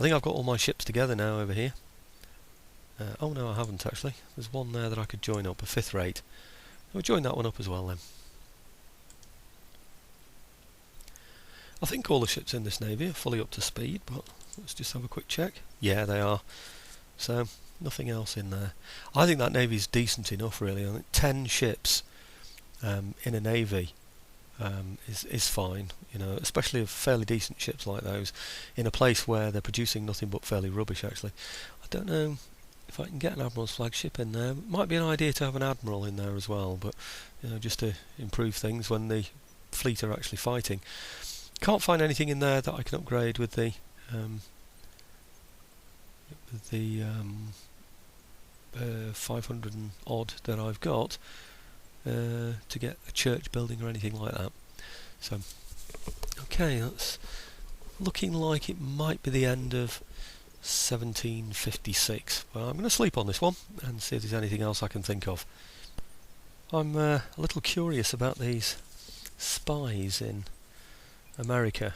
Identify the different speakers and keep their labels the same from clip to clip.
Speaker 1: I think I've got all my ships together now over here. Oh no, I haven't actually. There's one there that I could join up, a 5th rate. I'll join that one up as well then. I think all the ships in this navy are fully up to speed, but let's just have a quick check. Yeah, they are. So nothing else in there. I think that navy is decent enough, really. I think 10 ships in a navy is fine, you know, especially of fairly decent ships like those, in a place where they're producing nothing but fairly rubbish. Actually, I don't know if I can get an admiral's flagship in there. Might be an idea to have an admiral in there as well, but you know, just to improve things when the fleet are actually fighting. Can't find anything in there that I can upgrade with the 500 and odd that I've got to get a church building or anything like that. So, okay, that's looking like it might be the end of 1756. Well, I'm going to sleep on this one and see if there's anything else I can think of. I'm a little curious about these spies in America.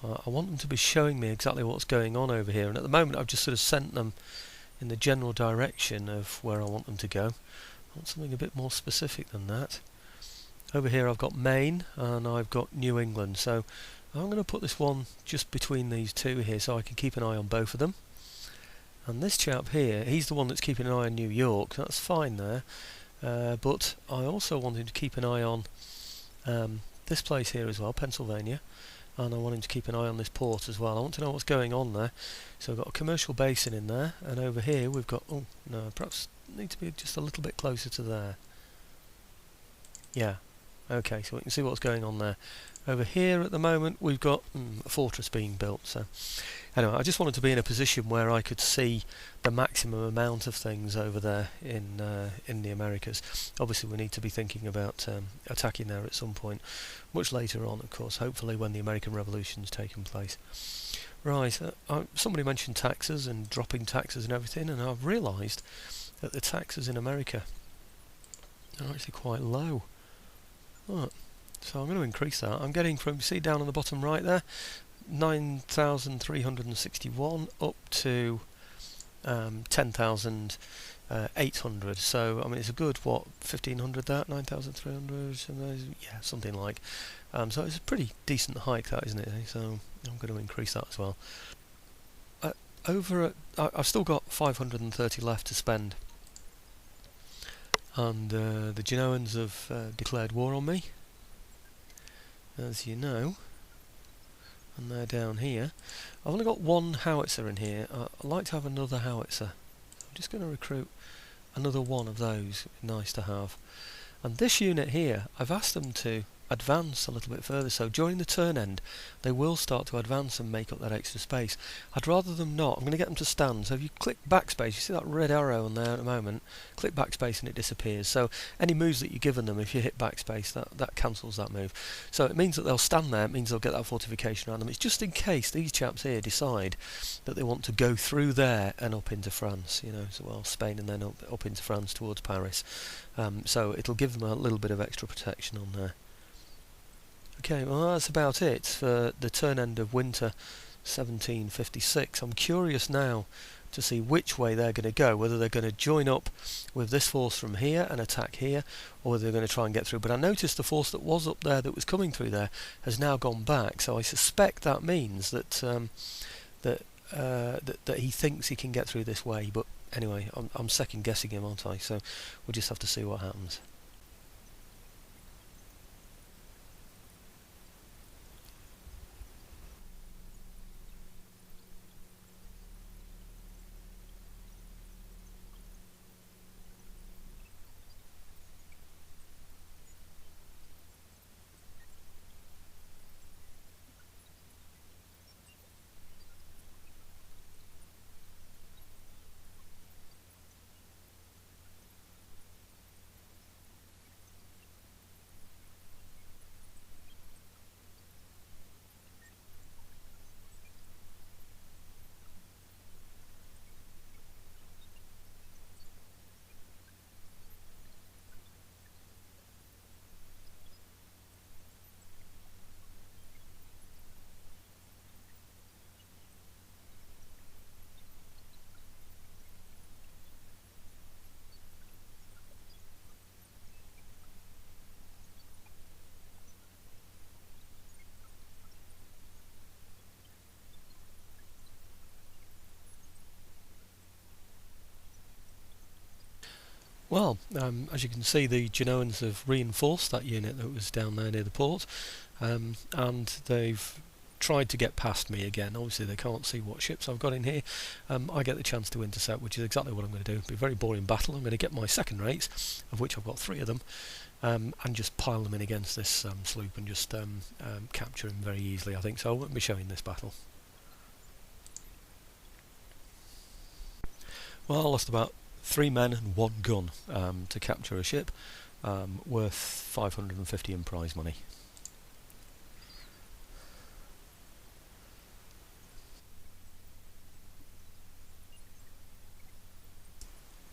Speaker 1: I want them to be showing me exactly what's going on over here, and at the moment I've just sort of sent them in the general direction of where I want them to go. I want something a bit more specific than that. Over here I've got Maine and I've got New England, so I'm going to put this one just between these two here so I can keep an eye on both of them. And this chap here, he's the one that's keeping an eye on New York. That's fine there, but I also want him to keep an eye on this place here as well, Pennsylvania, and I want him to keep an eye on this port as well. I want to know what's going on there. So I've got a commercial basin in there, and over here we've got, oh no, perhaps need to be just a little bit closer to there. Yeah, okay, so we can see what's going on there. Over here at the moment we've got a fortress being built. So anyway, I just wanted to be in a position where I could see the maximum amount of things over there in the Americas. Obviously we need to be thinking about attacking there at some point, much later on, of course, hopefully when the American Revolution's taken place. Right, somebody mentioned taxes and dropping taxes and everything, and I've realised that the taxes in America are actually quite low. Right. So I'm going to increase that. I'm getting from, see down on the bottom right there, 9,361 up to 10,800. So I mean it's a good, what, 1,500 that, 9,300, yeah, something like. So it's a pretty decent hike that, isn't it? So I'm going to increase that as well. Over at, I've still got 530 left to spend, and the Genoans have declared war on me, as you know, and they're down here. I've only got one howitzer in here. I'd like to have another howitzer. I'm just going to recruit another one of those. Nice to have. And this unit here, I've asked them to advance a little bit further, so during the turn end they will start to advance and make up that extra space. I'd rather them not. I'm going to get them to stand, so if you click backspace, you see that red arrow on there at the moment, click backspace and it disappears. So any moves that you've given them, if you hit backspace, that cancels that move. So it means that they'll stand there, it means they'll get that fortification around them. It's just in case these chaps here decide that they want to go through there and up into France, you know, so well, Spain and then up into France towards Paris. So it'll give them a little bit of extra protection on there. Okay, well that's about it for the turn end of winter 1756. I'm curious now to see which way they're going to go, whether they're going to join up with this force from here and attack here, or whether they're going to try and get through. But I noticed the force that was up there, that was coming through there, has now gone back, so I suspect that means that that he thinks he can get through this way. But anyway, I'm second guessing him, aren't I? So we'll just have to see what happens. Well, as you can see, the Genoans have reinforced that unit that was down there near the port, and they've tried to get past me again. Obviously they can't see what ships I've got in here. I get the chance to intercept, which is exactly what I'm going to do. It'll be a very boring battle. I'm going to get my second rates, of which I've got 3 of them, and just pile them in against this sloop and just capture him very easily, I think. So I won't be showing this battle. Well, I lost about 3 men and 1 gun to capture a ship worth 550 in prize money.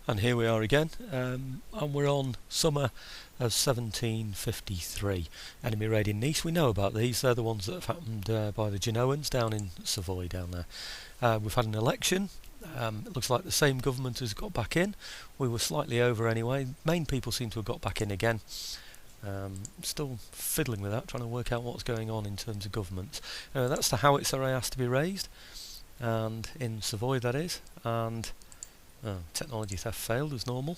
Speaker 1: And here we are again, and we're on summer of 1753. Enemy raiding Nice. We know about these. They're the ones that have happened by the Genoans down in Savoy down there. We've had an election. It looks like the same government has got back in. We were slightly over anyway. Main people seem to have got back in again. Still fiddling with that, trying to work out what's going on in terms of governments. That's the howitzer I asked to be raised, and in Savoy that is. And technology theft failed as normal.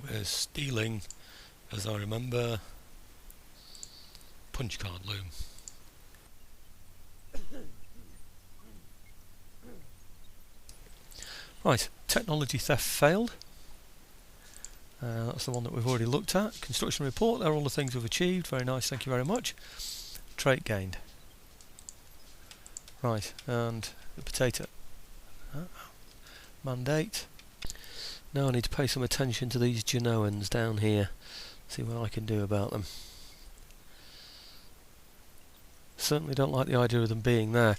Speaker 1: We're stealing, as I remember, punch card loom. Right, technology theft failed. That's the one that we've already looked at. Construction report, there are all the things we've achieved. Very nice, thank you very much. Trait gained. Right, and the potato mandate. Now I need to pay some attention to these Genoans down here, see what I can do about them. Certainly don't like the idea of them being there.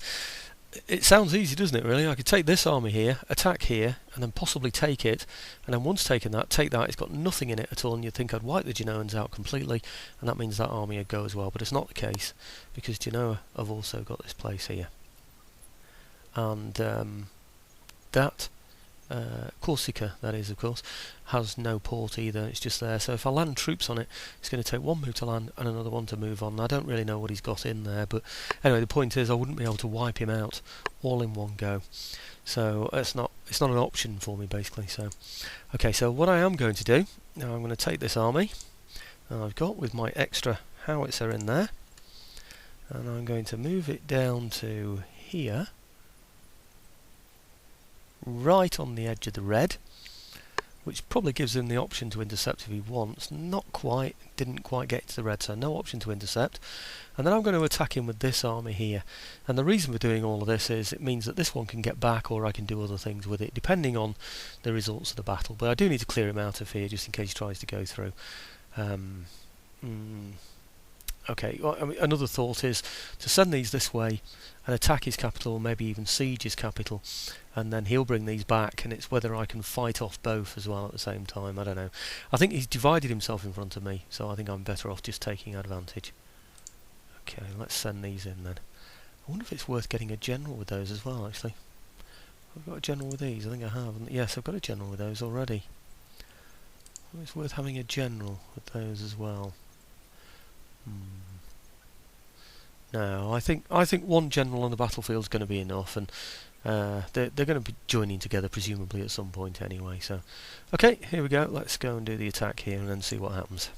Speaker 1: It sounds easy, doesn't it, really? I could take this army here, attack here, and then possibly take it, and then once taken that, take that. It's got nothing in it at all, and you'd think I'd wipe the Genoans out completely, and that means that army would go as well, but it's not the case, because Genoa have also got this place here. And that Corsica, that is, of course, has no port either. It's just there. So if I land troops on it, it's going to take 1 move to land and another 1 to move on. I don't really know what he's got in there, but anyway, the point is I wouldn't be able to wipe him out all in one go. So it's not an option for me, basically. So okay, so what I am going to do now, I'm going to take this army that I've got with my extra howitzer in there, and I'm going to move it down to here, right on the edge of the red, which probably gives him the option to intercept if he wants. Not quite, didn't quite get to the red, so no option to intercept. And then I'm going to attack him with this army here. And the reason for doing all of this is it means that this one can get back, or I can do other things with it, depending on the results of the battle. But I do need to clear him out of here, just in case he tries to go through. Okay, well, I mean, another thought is to send these this way and attack his capital, maybe even siege his capital, and then he'll bring these back, and it's whether I can fight off both as well at the same time. I don't know. I think he's divided himself in front of me, so I think I'm better off just taking advantage. Okay, let's send these in then. I wonder if it's worth getting a general with those as well, actually. I've got a general with these, I think I have. Yes, I've got a general with those already. It's worth having a general with those as well. No, I think 1 general on the battlefield is going to be enough, and they're going to be joining together presumably at some point anyway. So, okay, here we go. Let's go and do the attack here, and then see what happens.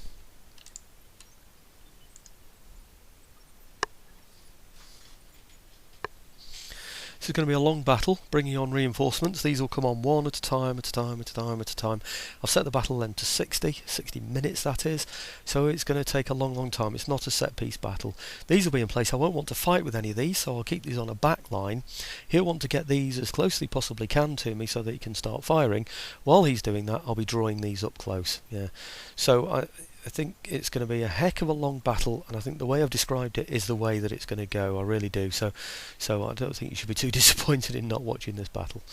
Speaker 1: This is going to be a long battle, bringing on reinforcements. These will come on 1 at a time, at a time, at a time, at a time. I've set the battle length to 60 minutes, that is. So it's going to take a long time. It's not a set-piece battle. These will be in place. I won't want to fight with any of these, so I'll keep these on a back line. He'll want to get these as close as he possibly can to me so that he can start firing. While he's doing that, I'll be drawing these up close. Yeah. So I think it's going to be a heck of a long battle, and I think the way I've described it is the way that it's going to go. I really do. So I don't think you should be too disappointed in not watching this battle.